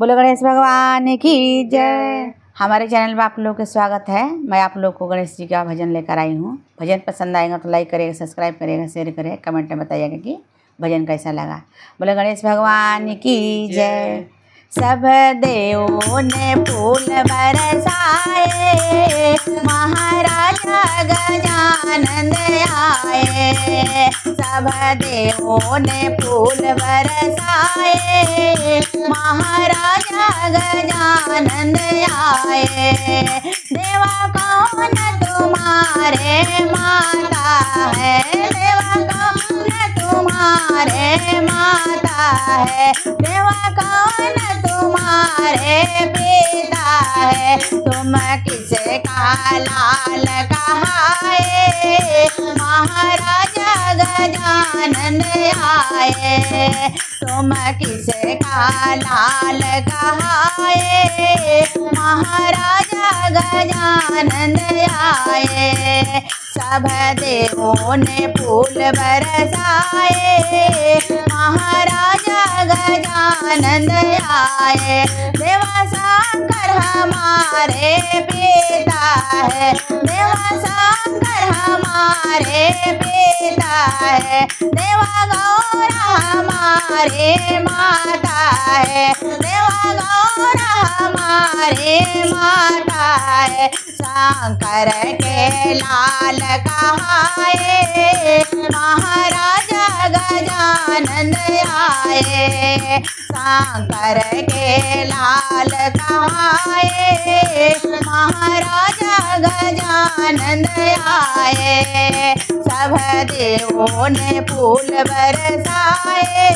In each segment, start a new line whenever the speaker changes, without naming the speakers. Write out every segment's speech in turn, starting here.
बोलो गणेश भगवान की जय। हमारे चैनल में आप लोग का स्वागत है। मैं आप लोग को गणेश जी का भजन लेकर आई हूँ। भजन पसंद आएगा तो लाइक करेगा, सब्सक्राइब करेगा, शेयर करेगा, कमेंट में बताइएगा कि भजन कैसा लगा। बोलो गणेश भगवान की जय। सब देवों ने फूल बरसाए, महाराजा गजानन आए। सब देवों ने फूल बरसाए, महाराजा गजानन आए। देवा कौन तुम्हारे माता है, देवा कौन तुम्हारे माता है, देवा कौन तुम्हारे पिता है। तुम किसे का लाल कहाए, महाराजा गजानन आए। तुम किसे का लाल कहाए, महाराजा गजानन आए। सब देवों ने फूल बरसाए, महाराजा गजानन आए। देवा शंकर हमारे पिता है, देवा शंकर हमारे पिता है। देवा गौरा हमारे माता है, देवा गौरा हमारे माता है। शंकर के लाल कहाए, महाराजा गजानन आए। शंकर के लाल कहाए, महाराजा गजानन आए। सब देवों ने फूल बरसाए,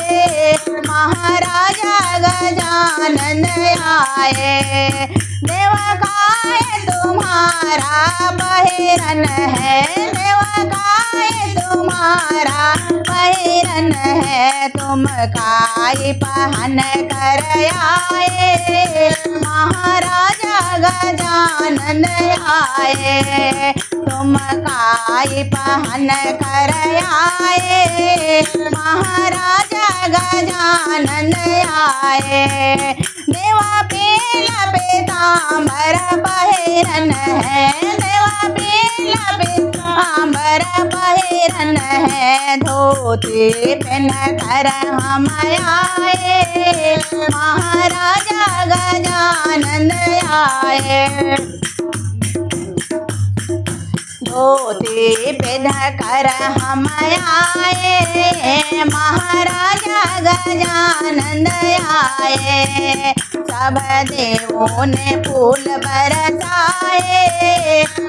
महाराजा गजानन आए। देवा काय तुम्हारा पहिरन है, देवा काय तुम्हारा पहिरन है। तुम काय पहन कर आए, महाराजा गजानन आए। तुम काय पहन कर आए, महाराजा गजानन आए। देवा पीला पीताम्बर पहिरन है, देवा पीला पीताम्बर पहिरन है। धोती पहन कर हम आए, महाराजा गजानन आए। धोती पहन कर हम आए, महाराजा गजानन आए। सब देवों ने फूल बरसाए,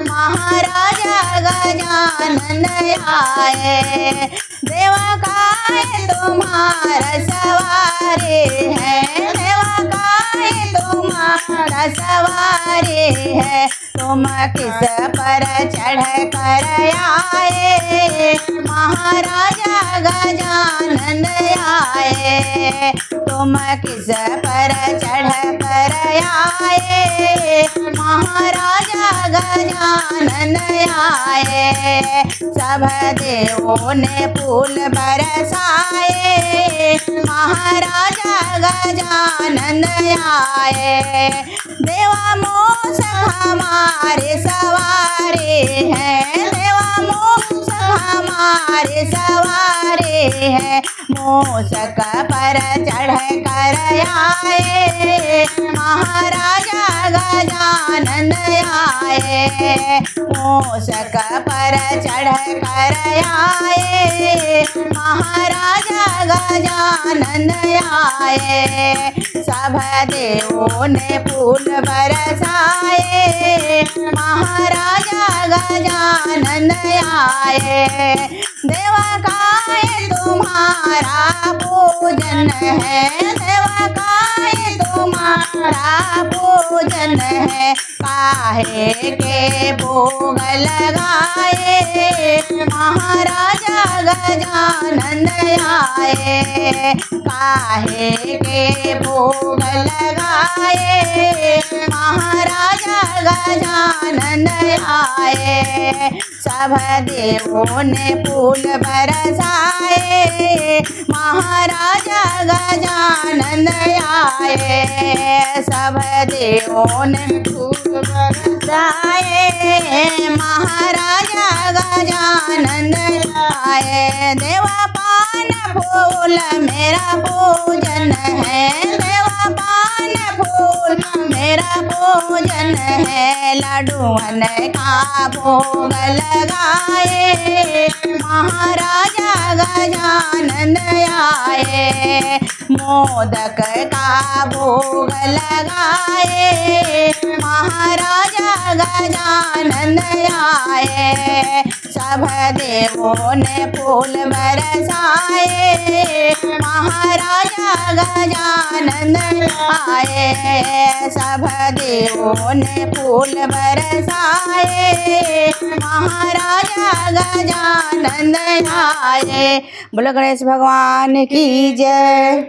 महाराजा गजानन आए। देवा काय तुम्हारा सवारी है, देवा काय तुम्हारा सवारी है। तुम किस पर चढ़ कर आए, महाराजा गजानन आए। तुम किस पर चढ़ कर आए, महाराजा गजानन आए। सब देवों ने फूल बरसाए, महाराजा गजानन आए। देवा मूषक हमारे सवारी है, देवा मूषक हमारे सवारी है। मूषक पर चढ़ कर आए, महाराजा गजानन आए। मूषक पर चढ़ कर आए, महाराजा गजानन आए। सब देवों ने फूल बरसाए, महाराजा गजानन आए। देवा काय तुम्हारा पूजन है, देवा काय तुम्हारा पूजन है। काहे के भोग लगाए महाराजा गजानन आए। काहे के भोग लगाए महाराजा गजानन आए। सब देवों ने फूल बरसाए महाराजा गजानन आए। सब देवों ने फूल बरसाए महाराजा गजानन आए। देवा पान फूल मेरा पूजन है, देवा पान फूल मेरा पूजन है। लड्डूअन का भोग लगाए महाराजा गजानन आए। मोदक का भोग लगाए महाराजा गजानन आए। सब देवों ने फूल बरसाए महाराजा गजानन आए। सब देवों ने फूल बरसाए महाराजा गजानन आए। बोलो गणेश भगवान की जय।